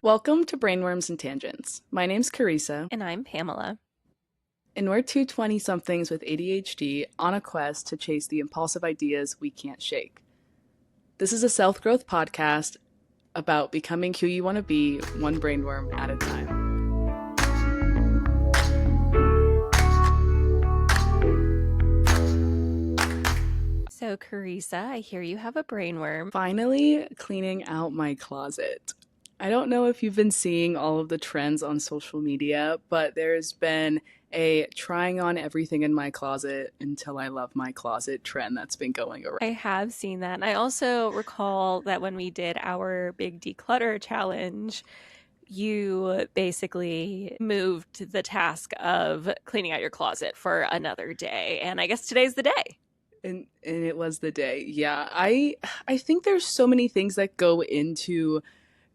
Welcome to Brainworms and Tangents. My name's Carissa. And I'm Pamela. And we're two 20-somethings with ADHD on a quest to chase the impulsive ideas we can't shake. This is a self-growth podcast about becoming who you want to be, one brainworm at a time. So, Carissa, I hear you have a brainworm. Finally cleaning out my closet. I don't know if you've been seeing all of the trends on social media, but there's been a trying on everything in my closet until I love my closet trend that's been going around. I have seen that. And I also recall that when we did our big declutter challenge, you basically moved the task of cleaning out your closet for another day. And I guess today's the day. And it was the day. Yeah. I think there's so many things that go into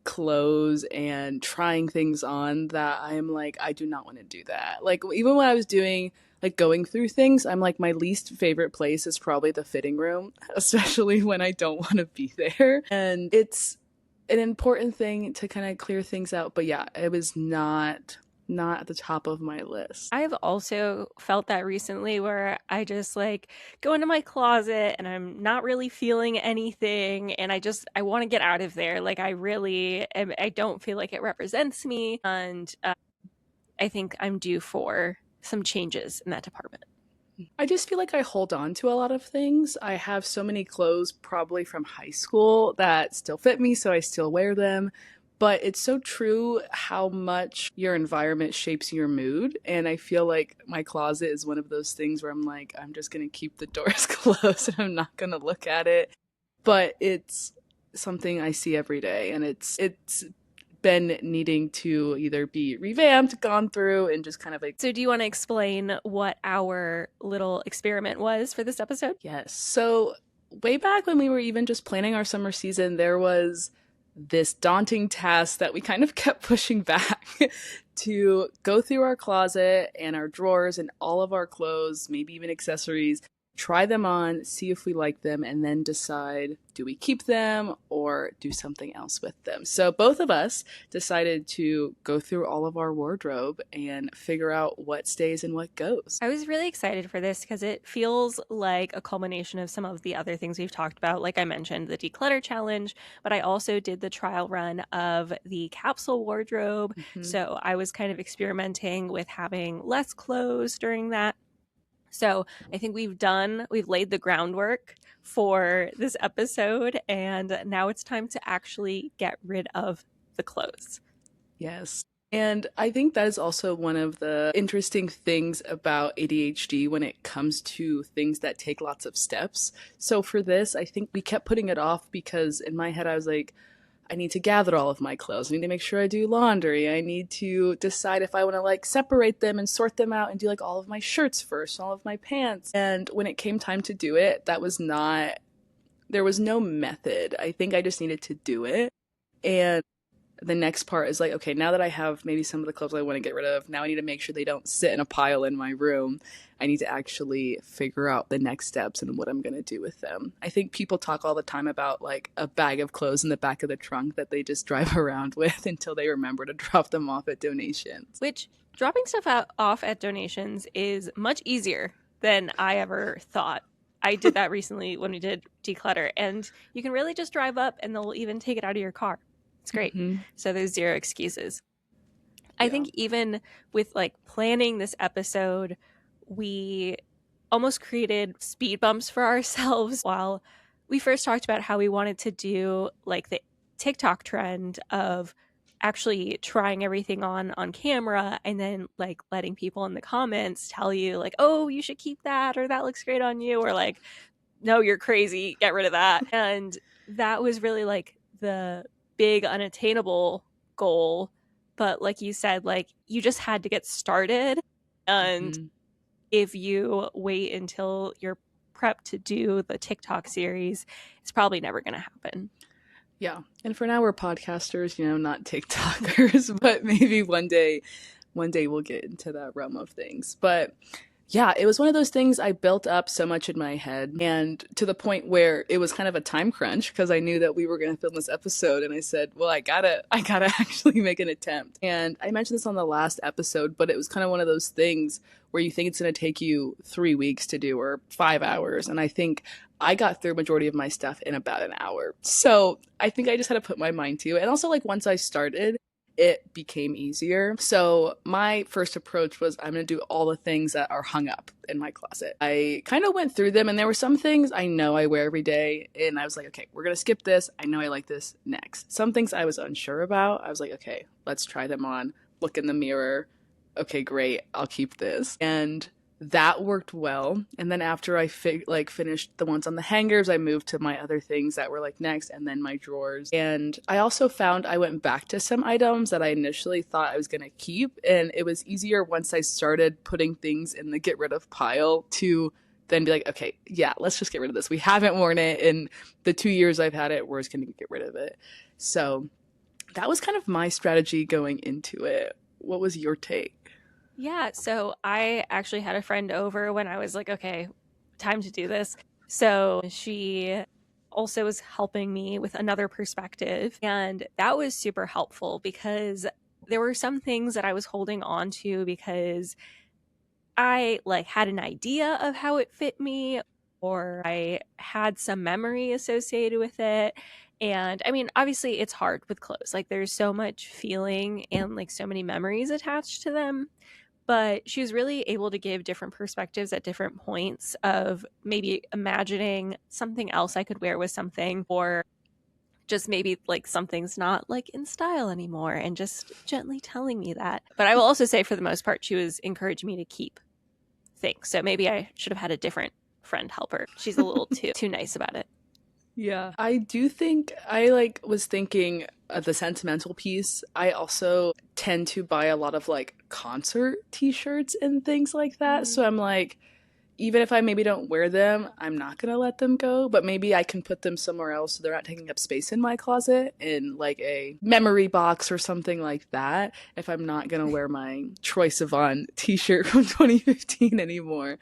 clothes and trying things on that I'm like, I do not want to do that. Like, even when I was doing going through things, I'm like, my least favorite place is probably the fitting room, especially when I don't want to be there. And it's an important thing to kind of clear things out. But yeah, it was not at the top of my list. I've also felt that recently where I just go into my closet and I'm not really feeling anything and I want to get out of there. I don't feel like it represents me, and I think I'm due for some changes in that department. I just feel like I hold on to a lot of things. I have so many clothes probably from high school that still fit me, so I still wear them. But it's so true how much your environment shapes your mood. And I feel like my closet is one of those things where I'm like, I'm just going to keep the doors closed and I'm not going to look at it. But it's something I see every day. And it's been needing to either be revamped, gone through, and just kind of So do you want to explain what our little experiment was for this episode? Yes. So way back when we were even just planning our summer season, there was this daunting task that we kind of kept pushing back to go through our closet and our drawers and all of our clothes, maybe even accessories, try them on, see if we like them, and then decide, do we keep them or do something else with them? So both of us decided to go through all of our wardrobe and figure out what stays and what goes. I was really excited for this because it feels like a culmination of some of the other things we've talked about. Like I mentioned, the declutter challenge, but I also did the trial run of the capsule wardrobe. Mm-hmm. So I was kind of experimenting with having less clothes during that. So I think we've laid the groundwork for this episode, and now it's time to actually get rid of the clothes. Yes. And I think that is also one of the interesting things about ADHD when it comes to things that take lots of steps. So for this, I think we kept putting it off because in my head I was like, I need to gather all of my clothes. I need to make sure I do laundry. I need to decide if I want to separate them and sort them out and do all of my shirts first, all of my pants. And when it came time to do it, there was no method. I think I just needed to do it. And the next part is okay, now that I have maybe some of the clothes I want to get rid of, now I need to make sure they don't sit in a pile in my room. I need to actually figure out the next steps and what I'm going to do with them. I think people talk all the time about a bag of clothes in the back of the trunk that they just drive around with until they remember to drop them off at donations. Which, dropping stuff off at donations is much easier than I ever thought. I did that recently when we did declutter, and you can really just drive up and they'll even take it out of your car. It's great. Mm-hmm. So there's zero excuses. Yeah. I think even with planning this episode, we almost created speed bumps for ourselves while we first talked about how we wanted to do the TikTok trend of actually trying everything on camera and then letting people in the comments tell you oh, you should keep that, or that looks great on you, or no, you're crazy, get rid of that. And that was really the big unattainable goal, but like you said, you just had to get started. And mm-hmm. if you wait until you're prepped to do the TikTok series, it's probably never going to happen. Yeah. And for now we're podcasters, not TikTokers, but maybe one day we'll get into that realm of things. But Yeah, it was one of those things I built up so much in my head, and to the point where it was kind of a time crunch because I knew that we were going to film this episode, and I said, well, I gotta actually make an attempt. And I mentioned this on the last episode, but it was kind of one of those things where you think it's going to take you 3 weeks to do or 5 hours. And I think I got through a majority of my stuff in about an hour. So I think I just had to put my mind to it. And also, like, once I started, it became easier. So my first approach was I'm going to do all the things that are hung up in my closet. I kind of went through them, and there were some things I know I wear every day, and I was like, okay, we're going to skip this. I know I like this next. Some things I was unsure about. I was like, okay, let's try them on. Look in the mirror. Okay, great. I'll keep this. And that worked well. And then after I finished the ones on the hangers, I moved to my other things that were like next, and then my drawers. And I also found I went back to some items that I initially thought I was going to keep, and it was easier once I started putting things in the get rid of pile to then be like, okay, yeah, let's just get rid of this. We haven't worn it in the 2 years I've had it. We're just going to get rid of it. So that was kind of my strategy going into it. What was your take? Yeah, so I actually had a friend over when I was like, okay, time to do this. So she also was helping me with another perspective. And that was super helpful because there were some things that I was holding on to because I like had an idea of how it fit me, or I had some memory associated with it. And I mean, obviously it's hard with clothes. Like there's so much feeling and like so many memories attached to them, but she was really able to give different perspectives at different points of maybe imagining something else I could wear with something, or just maybe like something's not like in style anymore, and just gently telling me that. But I will also say for the most part, she was encouraging me to keep things. So maybe I should have had a different friend helper. She's a little too nice about it. Yeah, I do think I was thinking the sentimental piece. I also tend to buy a lot of like concert t-shirts and things like that. So I'm like, even if I maybe don't wear them, I'm not gonna let them go, but maybe I can put them somewhere else so they're not taking up space in my closet in like a memory box or something like that. If I'm not gonna wear my Troye Sivan t-shirt from 2015 anymore,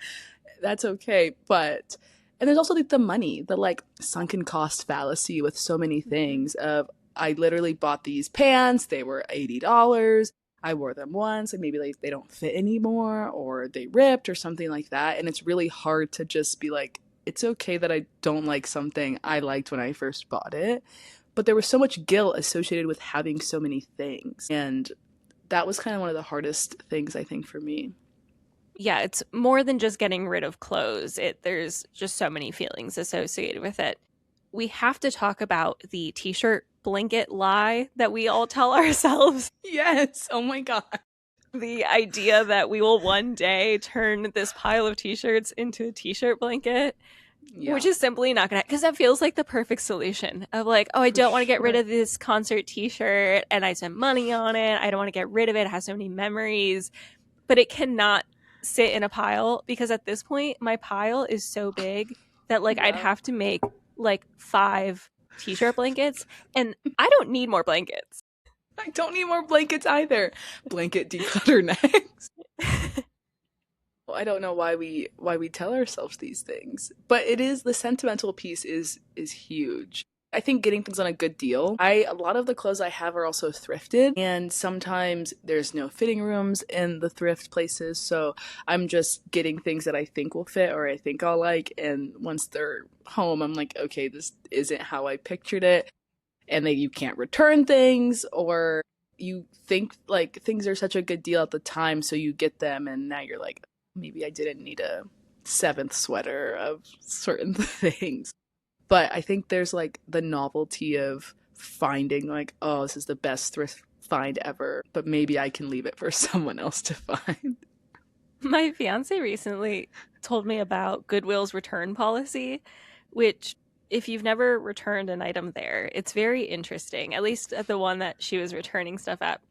that's okay. But and there's also like the money, the like sunken cost fallacy with so many things of I literally bought these pants, they were $80. I wore them once and maybe like they don't fit anymore or they ripped or something like that. And it's really hard to just be like, it's okay that I don't like something I liked when I first bought it. But there was so much guilt associated with having so many things. And that was kind of one of the hardest things I think for me. Yeah, it's more than just getting rid of clothes. There's just so many feelings associated with it. We have to talk about the t-shirt blanket lie that we all tell ourselves. Yes. Oh my God. The idea that we will one day turn this pile of t-shirts into a t-shirt blanket, which is simply not going to, because that feels like the perfect solution of like, oh, I don't want to get rid of this concert t-shirt and I spent money on it. I don't want to get rid of it. It has so many memories, but it cannot sit in a pile because at this point my pile is so big that like I'd have to make like 5 t-shirt blankets, and I don't need more blankets. I don't need more blankets either. Blanket declutter next. I don't know why we tell ourselves these things, but it is the sentimental piece is huge. I think getting things on a good deal. A lot of the clothes I have are also thrifted, and sometimes there's no fitting rooms in the thrift places, so I'm just getting things that I think will fit or I think I'll like, and once they're home, I'm like, okay, this isn't how I pictured it, and then you can't return things, or you think like things are such a good deal at the time, so you get them, and now you're like, maybe I didn't need a 7th sweater of certain things. But I think there's like the novelty of finding like, oh, this is the best thrift find ever, but maybe I can leave it for someone else to find. My fiance recently told me about Goodwill's return policy, which if you've never returned an item there, it's very interesting, at least at the one that she was returning stuff at.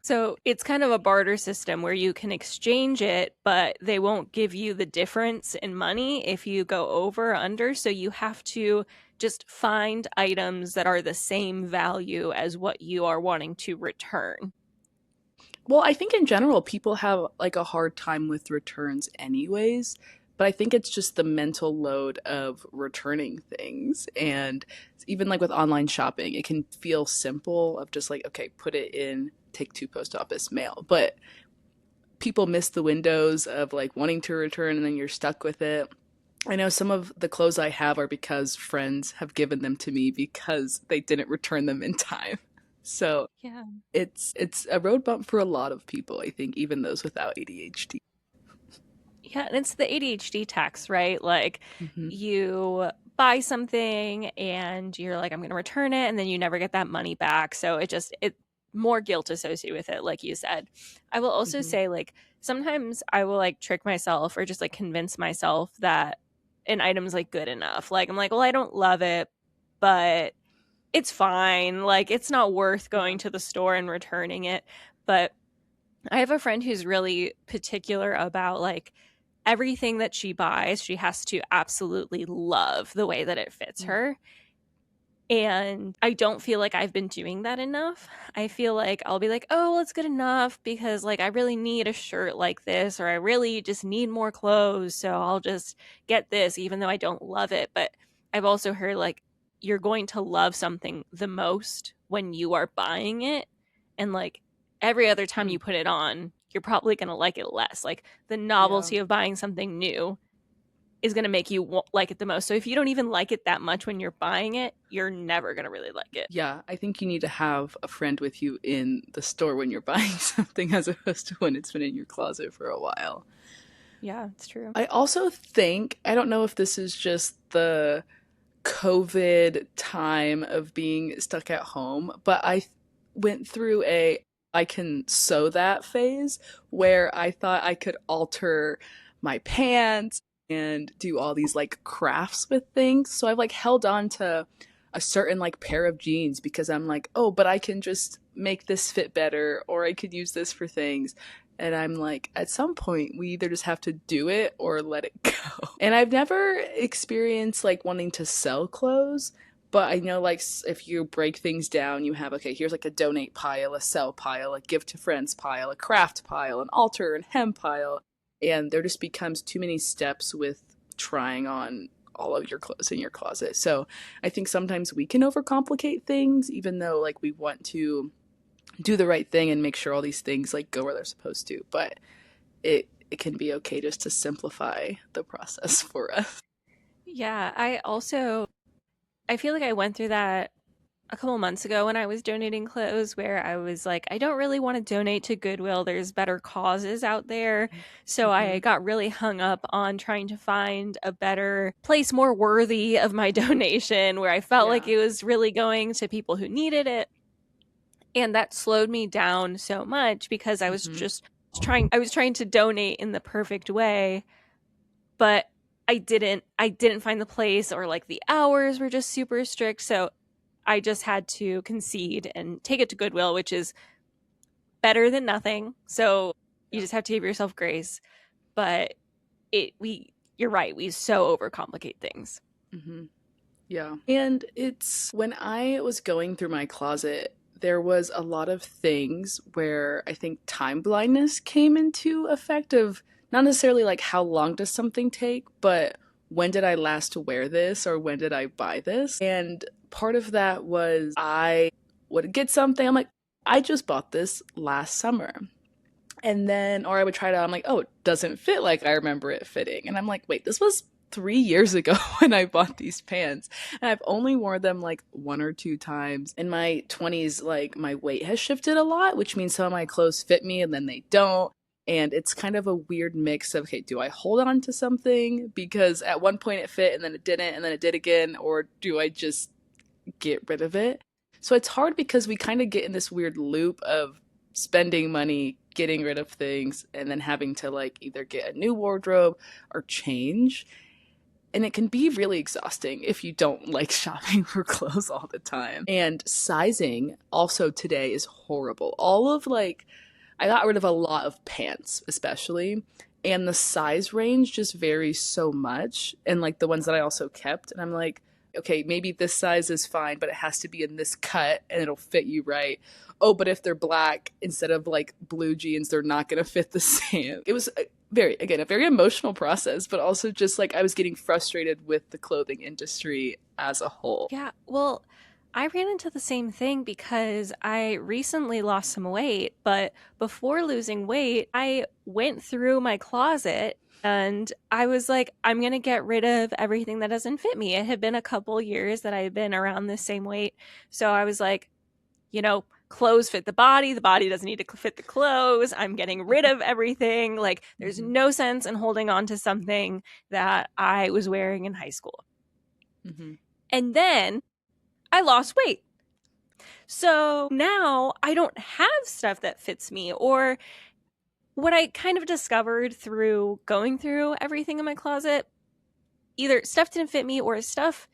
So it's kind of a barter system where you can exchange it, but they won't give you the difference in money if you go over or under. So you have to just find items that are the same value as what you are wanting to return. Well, I think in general, people have like a hard time with returns anyways. But I think it's just the mental load of returning things. And even like with online shopping, it can feel simple of just like, okay, put it in, take to post office mail. But people miss the windows of like wanting to return and then you're stuck with it. I know some of the clothes I have are because friends have given them to me because they didn't return them in time. So Yeah. it's a road bump for a lot of people, I think, even those without ADHD. Yeah, and it's the ADHD tax, right? Like Hmm. you buy something and you're like, I'm going to return it, and then you never get that money back. So it more guilt associated with it, like you said. I will also Hmm. say, like, sometimes I will like trick myself or just like convince myself that an item's like good enough. Like I'm like, well, I don't love it, but it's fine. Like it's not worth Yeah. going to the store and returning it. But I have a friend who's really particular about like everything that she buys, she has to absolutely love the way that it fits Mm. her. And I don't feel like I've been doing that enough. I feel like I'll be like, oh, well, it's good enough because, like, I really need a shirt like this, or I really just need more clothes. So I'll just get this, even though I don't love it. But I've also heard, like, you're going to love something the most when you are buying it. And, like, every other time Mm. you put it on, you're probably going to like it less. Like, the Yeah. novelty of buying something new is going to make you like it the most. So if you don't even like it that much when you're buying it, you're never going to really like it. Yeah, I think you need to have a friend with you in the store when you're buying something as opposed to when it's been in your closet for a while. Yeah, it's true. I also think, I don't know if this is just the COVID time of being stuck at home, but went through a I can sew that phase where I thought I could alter my pants and do all these like crafts with things. So I've like held on to a certain like pair of jeans because I'm like, oh, but I can just make this fit better or I could use this for things. And I'm like, at some point, we either just have to do it or let it go. And I've never experienced like wanting to sell clothes, but I know like if you break things down, you have, okay, here's like a donate pile, a sell pile, a give to friends pile, a craft pile, an alter and hem pile. And there just becomes too many steps with trying on all of your clothes in your closet. So I think sometimes we can overcomplicate things, even though like we want to do the right thing and make sure all these things like go where they're supposed to. But it can be okay just to simplify the process for us. Yeah, I feel like I went through that a couple months ago when I was donating clothes where I was like, I don't really want to donate to Goodwill. There's better causes out there. So Mm-hmm. I got really hung up on trying to find a better place more worthy of my donation where I felt like Yeah. it was really going to people who needed it. And that slowed me down so much because Mm-hmm. I was trying to donate in the perfect way, but I didn't find the place, or like the hours were just super strict. So I just had to concede and take it to Goodwill, which is better than nothing. So you Yeah. just have to give yourself grace. But you're right, we so overcomplicate things. Mm-hmm. Yeah. And it's when I was going through my closet, there was a lot of things where I think time blindness came into effect of not necessarily like how long does something take, but when did I last wear this or when did I buy this? And part of that was I would get something, I'm like, I just bought this last summer. And then, or I would try it out, I'm like, oh, it doesn't fit like I remember it fitting. And I'm like, wait, this was 3 years ago when I bought these pants. And I've only worn them like one or two times. In my 20s, like my weight has shifted a lot, which means some of my clothes fit me and then they don't. And it's kind of a weird mix of, okay, do I hold on to something because at one point it fit and then it didn't and then it did again? Or do I just get rid of it? So it's hard because we kind of get in this weird loop of spending money, getting rid of things, and then having to like either get a new wardrobe or change. And it can be really exhausting if you don't like shopping for clothes all the time. And sizing also today is horrible. All of like, I got rid of a lot of pants, especially. And the size range just varies so much. And like the ones that I also kept. And I'm like, okay, maybe this size is fine, but it has to be in this cut and it'll fit you right. oh, but if they're black instead of like blue jeans, they're not going to fit the same. It was a very emotional process, but also just like I was getting frustrated with the clothing industry as a whole. Yeah, well, I ran into the same thing because I recently lost some weight, but before losing weight, I went through my closet and I was like, I'm going to get rid of everything that doesn't fit me. It had been a couple years that I had been around the same weight. So I was like, clothes fit the body doesn't need to fit the clothes. I'm getting rid of everything. Like, there's no sense in holding on to something that I was wearing in high school. Mm-hmm. And then I lost weight. So now I don't have stuff that fits me. Or what I kind of discovered through going through everything in my closet, either stuff didn't fit me or stuff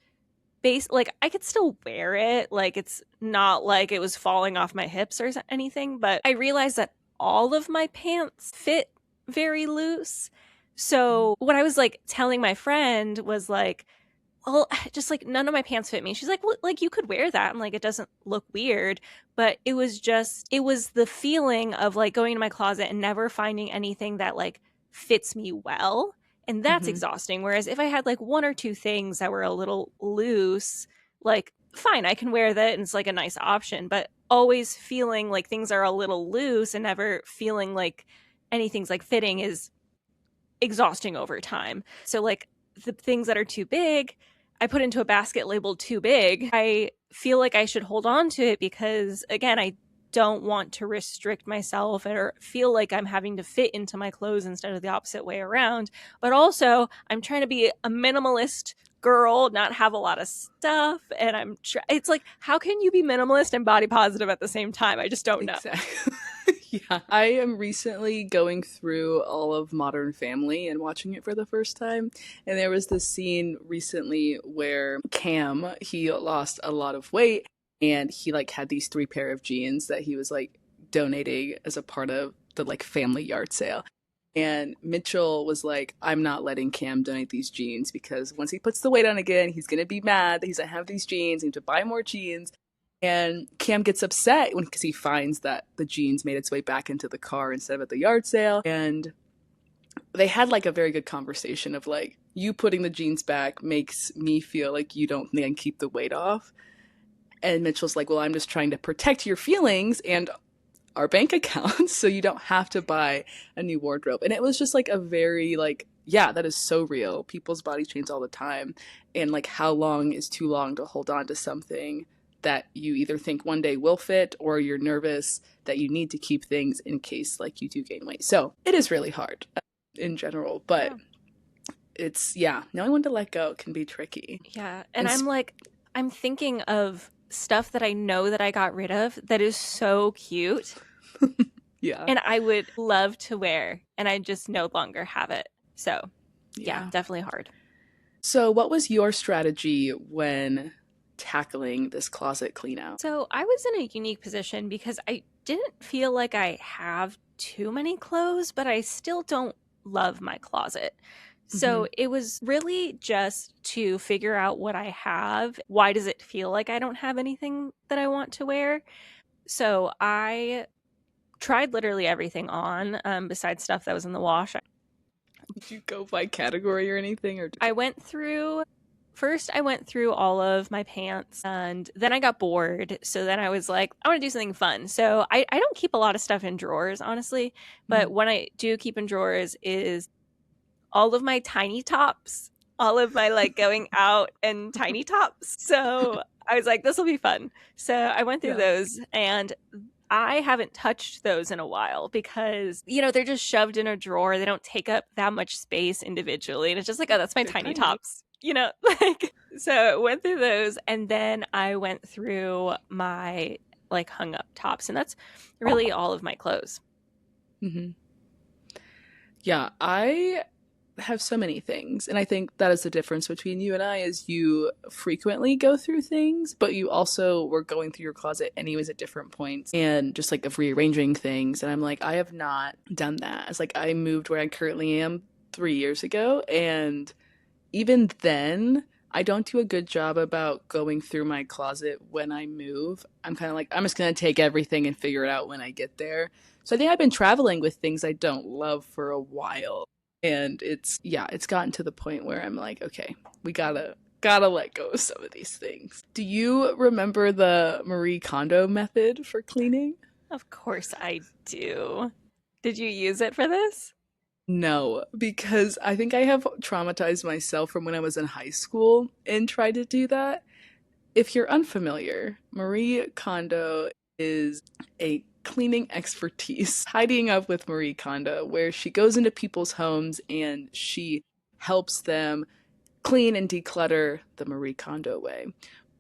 like I could still wear it. Like, it's not like it was falling off my hips or anything, but I realized that all of my pants fit very loose. So what I was like telling my friend was like, well, just like none of my pants fit me. She's like, well, like you could wear that and like it doesn't look weird. But it was the feeling of like going to my closet and never finding anything that like fits me well. And that's exhausting. Whereas if I had like one or two things that were a little loose, like fine, I can wear that and it's like a nice option. But always feeling like things are a little loose and never feeling like anything's like fitting is exhausting over time. So like the things that are too big, I put into a basket labeled too big. I feel like I should hold on to it because, again, I don't want to restrict myself or feel like I'm having to fit into my clothes instead of the opposite way around. But also, I'm trying to be a minimalist girl, not have a lot of stuff. And it's like, how can you be minimalist and body positive at the same time? I just don't know. Exactly. Yeah. I am recently going through all of Modern Family and watching it for the first time. And there was this scene recently where Cam, he lost a lot of weight and he like had these 3 pair of jeans that he was like donating as a part of the like family yard sale. And Mitchell was like, I'm not letting Cam donate these jeans because once he puts the weight on again, he's going to be mad that he's going to have these jeans. I need to buy more jeans. And Cam gets upset because he finds that the jeans made its way back into the car instead of at the yard sale. And they had like a very good conversation of like, you putting the jeans back makes me feel like you don't think I can keep the weight off. And Mitchell's like, well, I'm just trying to protect your feelings and our bank accounts so you don't have to buy a new wardrobe. And it was just like a very like, yeah, that is so real. People's bodies change all the time. And like, how long is too long to hold on to something that you either think one day will fit or you're nervous that you need to keep things in case like you do gain weight. So it is really hard in general, but knowing when to let go can be tricky. Yeah. And I'm thinking of stuff that I know that I got rid of that is so cute. Yeah. And I would love to wear and I just no longer have it. So yeah, definitely hard. So what was your strategy when tackling this closet clean out? So I was in a unique position because I didn't feel like I have too many clothes, but I still don't love my closet. So it was really just to figure out what I have. Why does it feel like I don't have anything that I want to wear? So I tried literally everything on besides stuff that was in the wash. Did you go by category or anything? I went through all of my pants and then I got bored. So then I was like, I want to do something fun. So I don't keep a lot of stuff in drawers, honestly. But what I do keep in drawers is all of my tiny tops, all of my like going out and tiny tops. So I was like, this will be fun. So I went through those and I haven't touched those in a while because, they're just shoved in a drawer. They don't take up that much space individually. And it's just like, oh, that's my tiny tops. So I went through those and then I went through my like hung up tops and that's really all of my clothes. Yeah, I have so many things and I think that is the difference between you and I is you frequently go through things but you also were going through your closet anyways at different points and just like of rearranging things and I'm like I have not done that. It's like I moved where I currently am 3 years ago and even then I don't do a good job about going through my closet when I move. I'm kind of like, I'm just going to take everything and figure it out when I get there. So I think I've been traveling with things I don't love for a while. And it's gotten to the point where I'm like, okay, we gotta let go of some of these things. Do you remember the Marie Kondo method for cleaning? Of course I do. Did you use it for this? No, because I think I have traumatized myself from when I was in high school and tried to do that. If you're unfamiliar, Marie Kondo is a cleaning expertise, tidying up with Marie Kondo, where she goes into people's homes and she helps them clean and declutter the Marie Kondo way.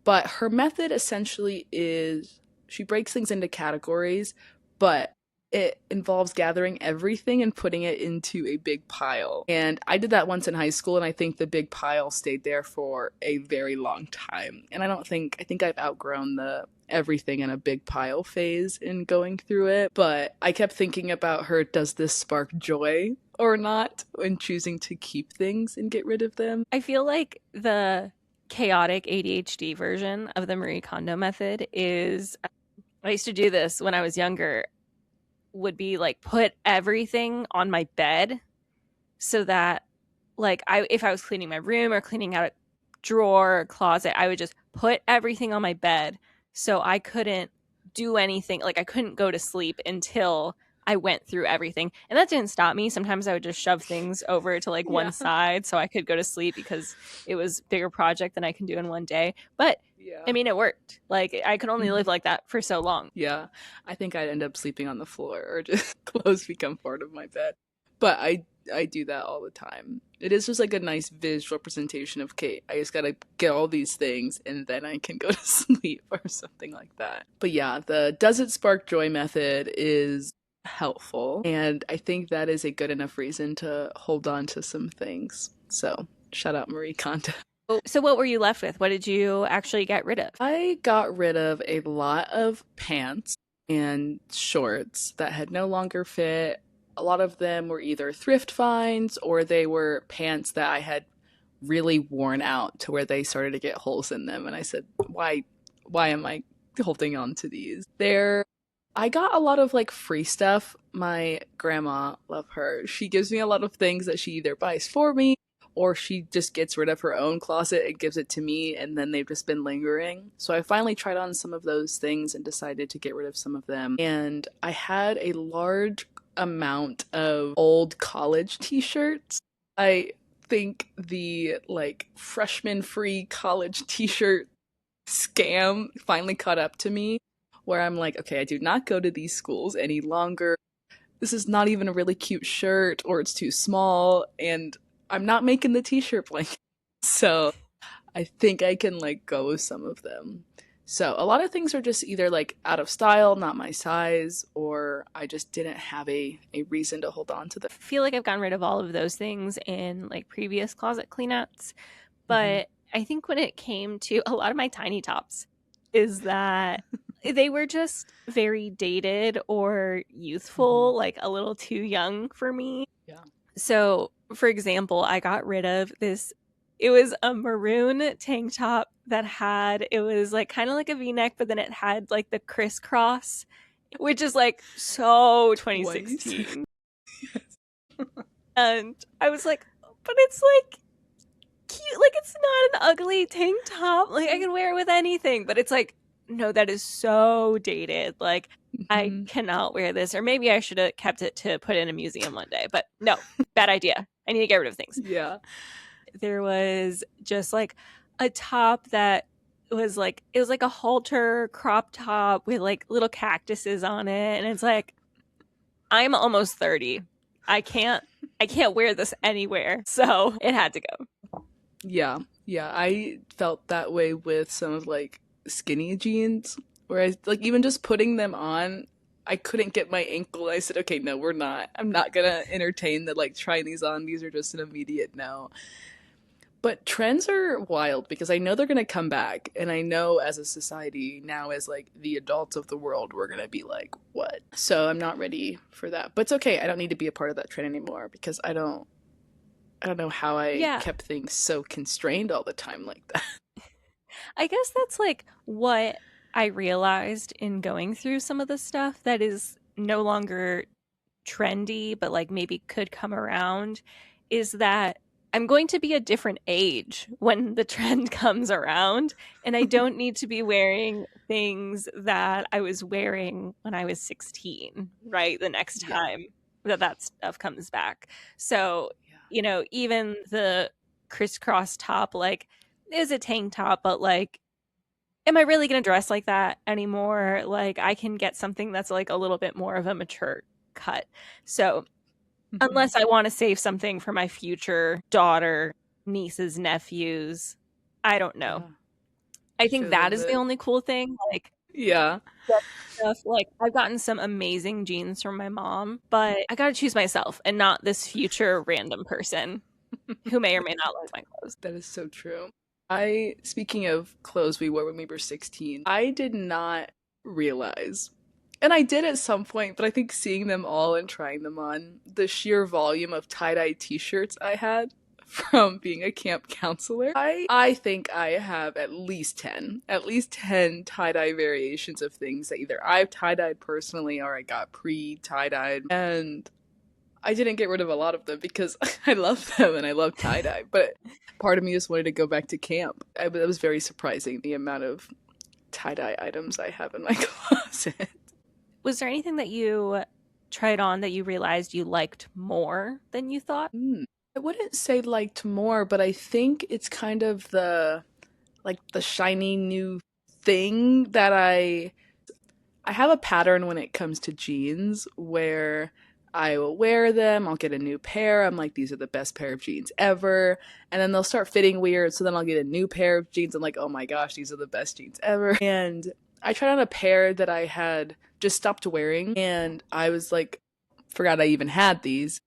But her method essentially is she breaks things into categories, but it involves gathering everything and putting it into a big pile. And I did that once in high school, and I think the big pile stayed there for a very long time. And I think I've outgrown the everything in a big pile phase in going through it. But I kept thinking about her, does this spark joy or not when choosing to keep things and get rid of them? I feel like the chaotic ADHD version of the Marie Kondo method is, I used to do this when I was younger, would be like put everything on my bed so that like if I was cleaning my room or cleaning out a drawer or closet, I would just put everything on my bed so I couldn't do anything. Like I couldn't go to sleep until I went through everything. And that didn't stop me. Sometimes I would just shove things over to like one side so I could go to sleep because it was a bigger project than I can do in one day. But I mean, it worked. Like I could only live like that for so long. Yeah, I think I'd end up sleeping on the floor or just clothes become part of my bed. But I do that all the time. It is just like a nice visual representation of Kate. I just gotta get all these things and then I can go to sleep or something like that. But yeah, the does it spark joy method is helpful, and I think that is a good enough reason to hold on to some things. So shout out Marie Kondo. So what were you left with? What did you actually get rid of? I got rid of a lot of pants and shorts that had no longer fit. A lot of them were either thrift finds or they were pants that I had really worn out to where they started to get holes in them. And I said, why am I holding on to these? I got a lot of like free stuff. My grandma, love her, she gives me a lot of things that she either buys for me or she just gets rid of her own closet and gives it to me, and then they've just been lingering. So I finally tried on some of those things and decided to get rid of some of them. And I had a large amount of old college t-shirts. I think the like freshman free college t-shirt scam finally caught up to me, where I'm like, okay, I do not go to these schools any longer. This is not even a really cute shirt, or it's too small, and I'm not making the t-shirt blanket. So I think I can like go with some of them. So a lot of things are just either like out of style, not my size, or I just didn't have a reason to hold on to them. I feel like I've gotten rid of all of those things in like previous closet cleanouts. But I think when it came to a lot of my tiny tops is that they were just very dated or youthful, like a little too young for me. Yeah. So, for example, I got rid of this. It was a maroon tank top it was like kind of like a V-neck, but then it had like the crisscross, which is like so 2016. Yes. And I was like, but it's like cute. Like it's not an ugly tank top. Like I can wear it with anything, but it's like, no, that is so dated. Like I cannot wear this. Or maybe I should have kept it to put in a museum one day. But no, bad idea. I need to get rid of things. Yeah. There was just like a top that was like, it was like a halter crop top with like little cactuses on it. And it's like, I'm almost 30. I can't wear this anywhere. So it had to go. Yeah. Yeah. I felt that way with some of like skinny jeans, where I like even just putting them on, I couldn't get my ankle. I said, okay, no, I'm not gonna entertain the like trying these on. These are just an immediate no. But trends are wild because I know they're gonna come back, and I know as a society now, as like the adults of the world, we're gonna be like, what? So I'm not ready for that. But it's okay, I don't need to be a part of that trend anymore because I don't I don't know how I Yeah, kept things so constrained all the time like that. I guess that's like what I realized in going through some of the stuff that is no longer trendy, but like maybe could come around, is that I'm going to be a different age when the trend comes around. And I don't need to be wearing things that I was wearing when I was 16, right? The next Yeah. time that stuff comes back. So, Yeah. even the crisscross top, like, is a tank top, but like, am I really going to dress like that anymore? Like, I can get something that's like a little bit more of a mature cut. So, Mhm. unless I want to save something for my future daughter, nieces, nephews, I don't know. Yeah. I think that Feeling is the it. only cool thing. Like, Yeah. that stuff, like, I've gotten some amazing jeans from my mom, but I got to choose myself and not this future random person who may or may not like my clothes. That is so true. Speaking of clothes we wore when we were 16, I did not realize, and I did at some point, but I think seeing them all and trying them on, the sheer volume of tie-dye t-shirts I had from being a camp counselor. I think I have at least 10 tie-dye variations of things that either I've tie-dyed personally or I got pre-tie-dyed. And I didn't get rid of a lot of them because I love them and I love tie dye, but part of me just wanted to go back to camp. It was very surprising the amount of tie dye items I have in my closet. Was there anything that you tried on that you realized you liked more than you thought? Hmm. I wouldn't say liked more, but I think it's kind of the shiny new thing that I have a pattern when it comes to jeans where I will wear them, I'll get a new pair, I'm like, these are the best pair of jeans ever. And then they'll start fitting weird, so then I'll get a new pair of jeans. I'm like, oh my gosh, these are the best jeans ever. And I tried on a pair that I had just stopped wearing, and I was like, forgot I even had these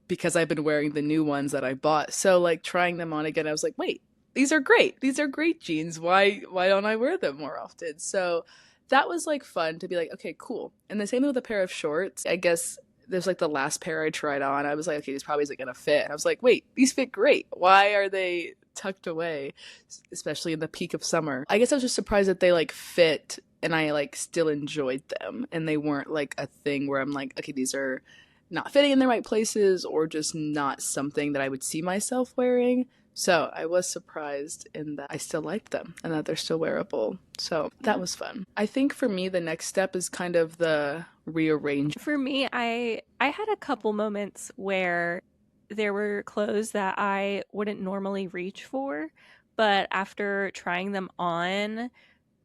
because I've been wearing the new ones that I bought. So like trying them on again, I was like, wait, these are great. These are great jeans. Why don't I wear them more often? So that was like fun to be like, okay, cool. And the same with a pair of shorts. I guess there's like the last pair I tried on. I was like, okay, these probably isn't gonna fit. And I was like, wait, these fit great. Why are they tucked away? Especially in the peak of summer. I guess I was just surprised that they like fit and I like still enjoyed them and they weren't like a thing where I'm like, okay, these are not fitting in the right places or just not something that I would see myself wearing. So I was surprised in that I still liked them and that they're still wearable. So that Yeah. was fun. I think for me, the next step is kind of the rearrange. For me, I had a couple moments where there were clothes that I wouldn't normally reach for, but after trying them on,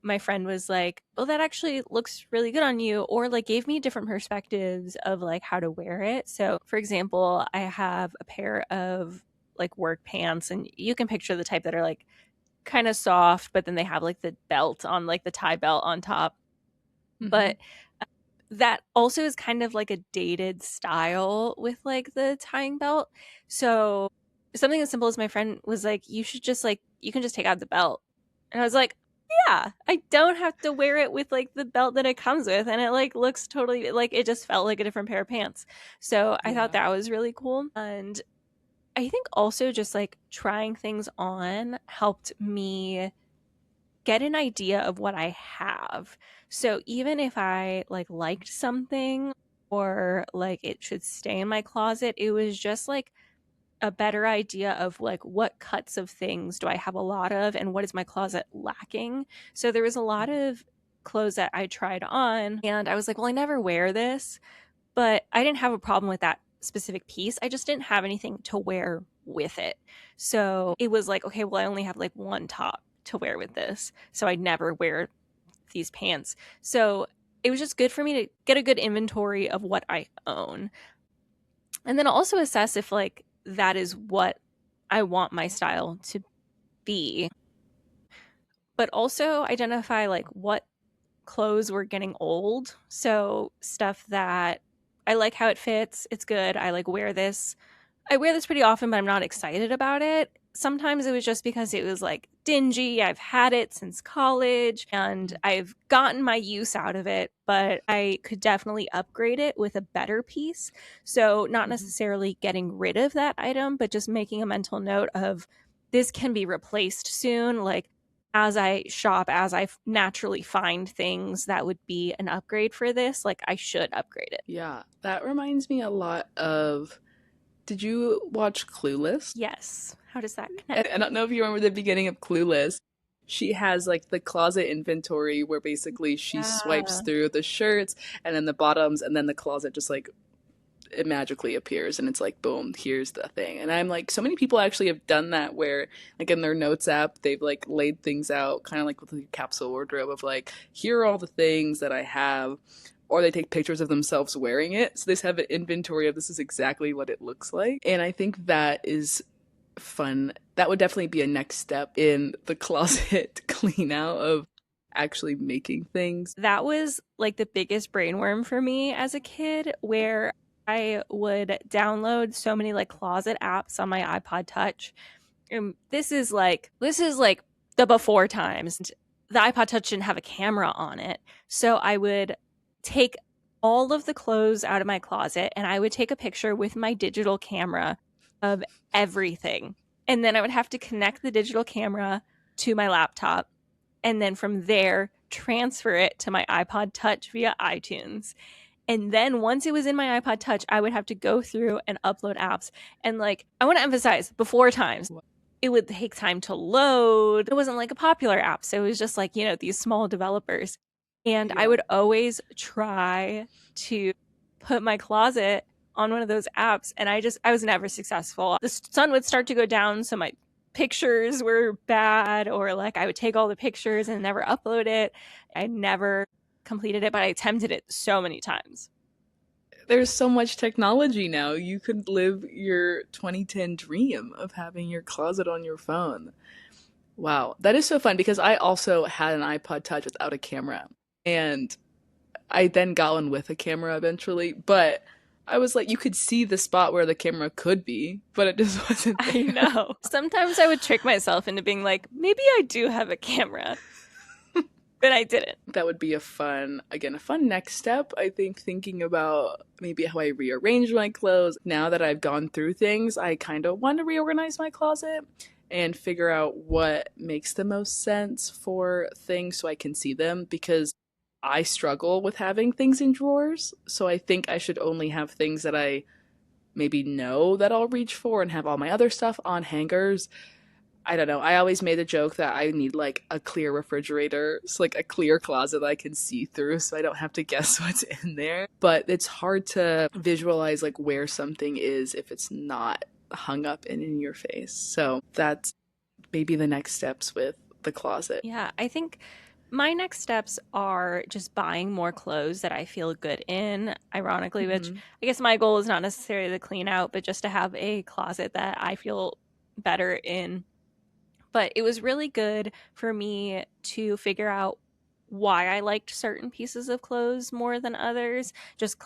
my friend was like, "Oh, that actually looks really good on you," or like gave me different perspectives of like how to wear it. So, for example, I have a pair of like work pants, and you can picture the type that are like kind of soft, but then they have like the belt on, like the tie belt on top. Mm-hmm. But that also is kind of like a dated style with like the tying belt. So something as simple as my friend was like, you should just like, you can just take out the belt. And I was like, yeah, I don't have to wear it with like the belt that it comes with. And it like looks totally like it just felt like a different pair of pants. So I thought Yeah. that was really cool. And I think also just like trying things on helped me get an idea of what I have. So even if I like liked something or like it should stay in my closet, it was just like a better idea of like what cuts of things do I have a lot of and what is my closet lacking. So there was a lot of clothes that I tried on and I was like, well, I never wear this, but I didn't have a problem with that specific piece. I just didn't have anything to wear with it. So it was like, okay, well, I only have like one top to wear with this. So I'd never wear these pants. So it was just good for me to get a good inventory of what I own. And then also assess if like that is what I want my style to be. But also identify like what clothes were getting old. So stuff that I like how it fits, it's good. I like wear this. I wear this pretty often, but I'm not excited about it. sometimes it was just because it was like dingy. I've had it since college and I've gotten my use out of it, but I could definitely upgrade it with a better piece. So not necessarily getting rid of that item, but just making a mental note of this can be replaced soon. Like as I shop, as I naturally find things that would be an upgrade for this, like I should upgrade it. Yeah, that reminds me a lot of. Did you watch Clueless? Yes. How does that connect? I don't know if you remember the beginning of Clueless. She has like the closet inventory where basically she swipes Yeah. through the shirts and then the bottoms, and then the closet just like it magically appears and it's like boom, here's the thing. And I'm like, so many people actually have done that where like in their notes app they've like laid things out kind of like with a capsule wardrobe of like, here are all the things that I have, or they take pictures of themselves wearing it, so they just have an inventory of this is exactly what it looks like. And I think that is fun. That would definitely be a next step in the closet clean out of actually making things. That was like the biggest brainworm for me as a kid, where I would download so many like closet apps on my iPod Touch. This is like the before times. The iPod Touch didn't have a camera on it. So I would take all of the clothes out of my closet and I would take a picture with my digital camera of everything. And then I would have to connect the digital camera to my laptop and then from there transfer it to my iPod Touch via iTunes. And then once it was in my iPod Touch, I would have to go through and upload apps. And like, I want to emphasize before times, it would take time to load. It wasn't like a popular app. So it was just like, these small developers. And I would always try to put my closet on one of those apps. And I was never successful. The sun would start to go down. So my pictures were bad, or like I would take all the pictures and never upload it. I never completed it, but I attempted it so many times. There's so much technology now. You could live your 2010 dream of having your closet on your phone. Wow, that is so fun because I also had an iPod Touch without a camera. And I then got one with a camera eventually, but I was like, you could see the spot where the camera could be, but it just wasn't there. I know. Sometimes I would trick myself into being like, maybe I do have a camera. But I didn't. That would be a fun next step. I think thinking about maybe how I rearrange my clothes. Now that I've gone through things, I kind of want to reorganize my closet and figure out what makes the most sense for things so I can see them, because I struggle with having things in drawers. So I think I should only have things that I maybe know that I'll reach for and have all my other stuff on hangers. I don't know. I always made a joke that I need like a clear refrigerator, so like a clear closet that I can see through so I don't have to guess what's in there. But it's hard to visualize like where something is if it's not hung up and in your face. So that's maybe the next steps with the closet. Yeah, I think my next steps are just buying more clothes that I feel good in, ironically, which I guess my goal is not necessarily to clean out, but just to have a closet that I feel better in. But it was really good for me to figure out why I liked certain pieces of clothes more than others. Just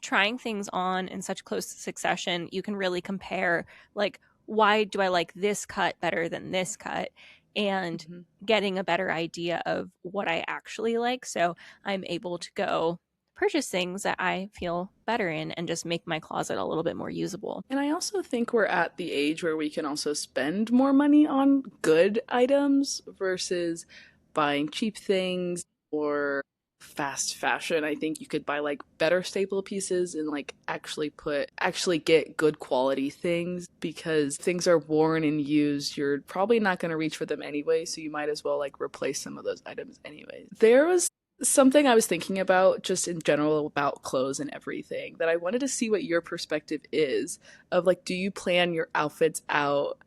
trying things on in such close succession, you can really compare, like, why do I like this cut better than this cut? And getting a better idea of what I actually like. So I'm able to go purchase things that I feel better in and just make my closet a little bit more usable. And I also think we're at the age where we can also spend more money on good items versus buying cheap things or fast fashion. I think you could buy like better staple pieces and like actually get good quality things, because things are worn and used, you're probably not going to reach for them anyway, so you might as well like replace some of those items anyway. There was something I was thinking about just in general about clothes and everything that I wanted to see what your perspective is of, like, do you plan your outfits out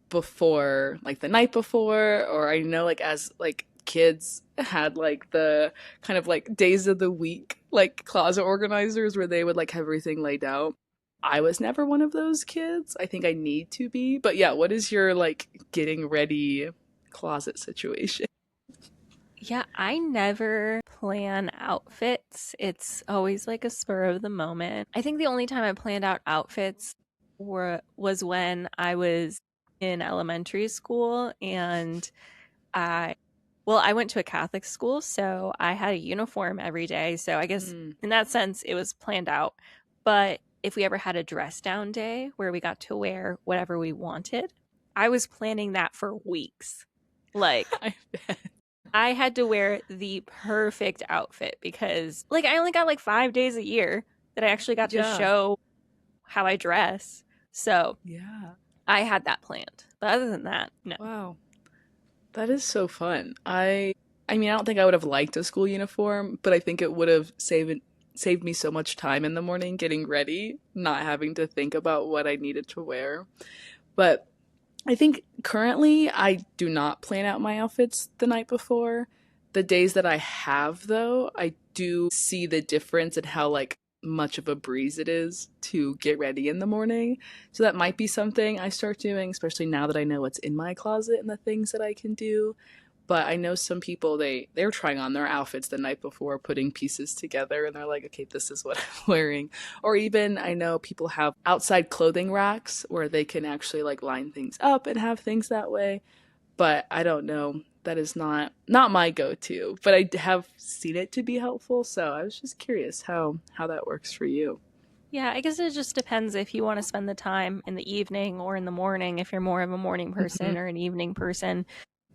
before, like the night before? Or I know like as like kids had like the kind of like days of the week like closet organizers where they would like have everything laid out. I was never one of those kids. I think I need to be. But yeah, what is your like getting ready closet situation? Yeah, I never plan outfits. It's always like a spur of the moment. I think the only time I planned out outfits was when I was in elementary school, and I went to a Catholic school, so I had a uniform every day. So I guess in that sense, it was planned out. But if we ever had a dress down day where we got to wear whatever we wanted, I was planning that for weeks. Like, I bet. I had to wear the perfect outfit because, like, I only got like 5 days a year that I actually got to show how I dress. So yeah, I had that planned. But other than that, no. wow. That is so fun. I mean, I don't think I would have liked a school uniform, but I think it would have saved me so much time in the morning getting ready, not having to think about what I needed to wear. But I think currently I do not plan out my outfits the night before. The days that I have though, I do see the difference in how like much of a breeze it is to get ready in the morning. So that might be something I start doing, especially now that I know what's in my closet and the things that I can do. But I know some people they're trying on their outfits the night before, putting pieces together, and they're like, okay, this is what I'm wearing. Or even I know people have outside clothing racks where they can actually like line things up and have things that way. But I don't know. That is not my go-to, but I have seen it to be helpful, so I was just curious how that works for you. Yeah, I guess it just depends if you want to spend the time in the evening or in the morning, if you're more of a morning person or an evening person,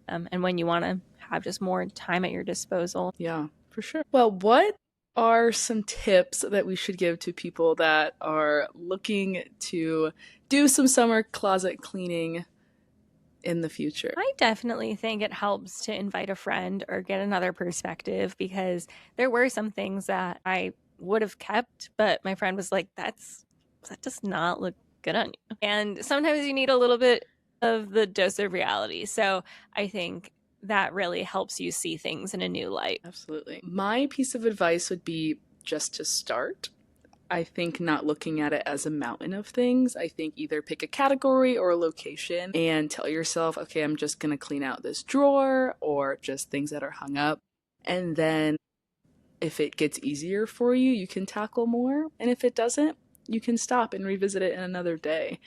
and when you want to have just more time at your disposal. Yeah, for sure. Well, what are some tips that we should give to people that are looking to do some summer closet cleaning in the future? I definitely think it helps to invite a friend or get another perspective, because there were some things that I would have kept, but my friend was like, that does not look good on you. And sometimes you need a little bit of the dose of reality. So I think that really helps you see things in a new light. Absolutely. My piece of advice would be just to start. I think not looking at it as a mountain of things. I think either pick a category or a location and tell yourself, okay, I'm just going to clean out this drawer or just things that are hung up. And then if it gets easier for you, you can tackle more. And if it doesn't, you can stop and revisit it in another day.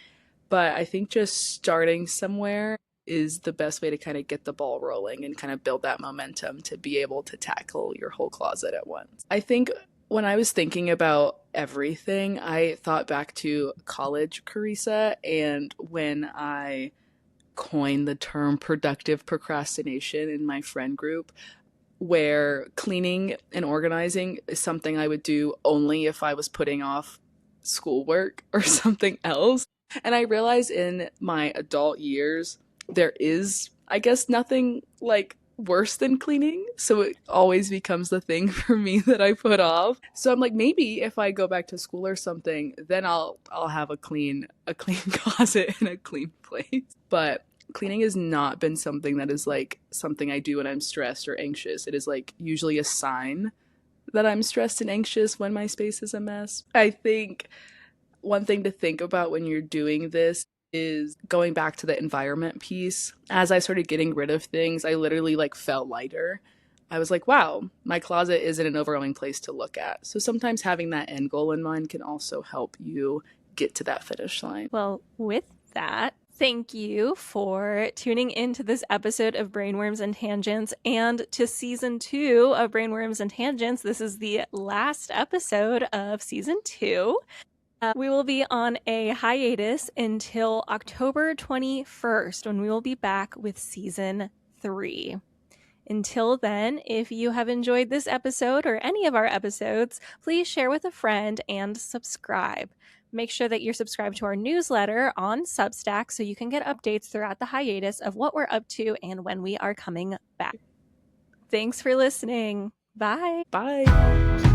But I think just starting somewhere is the best way to kind of get the ball rolling and kind of build that momentum to be able to tackle your whole closet at once. I think when I was thinking about everything, I thought back to college, Carissa, and when I coined the term productive procrastination in my friend group, where cleaning and organizing is something I would do only if I was putting off schoolwork or something else. And I realized in my adult years, there is, I guess, nothing like worse than cleaning, so it always becomes the thing for me that I put off. So I'm like, maybe if I go back to school or something, then I'll have a clean closet and a clean place. But cleaning has not been something that is like something I do when I'm stressed or anxious. It is like usually a sign that I'm stressed and anxious when my space is a mess. I think one thing to think about when you're doing this is going back to the environment piece. As I started getting rid of things, I literally like felt lighter. I was like, wow, my closet isn't an overwhelming place to look at. So sometimes having that end goal in mind can also help you get to that finish line. Well, with that, thank you for tuning into this episode of Brainworms and Tangents and to season 2 of Brainworms and Tangents. This is the last episode of season 2. We will be on a hiatus until October 21st, when we will be back with season 3. Until then, if you have enjoyed this episode or any of our episodes, please share with a friend and subscribe. Make sure that you're subscribed to our newsletter on Substack so you can get updates throughout the hiatus of what we're up to and when we are coming back. Thanks for listening. Bye. Bye.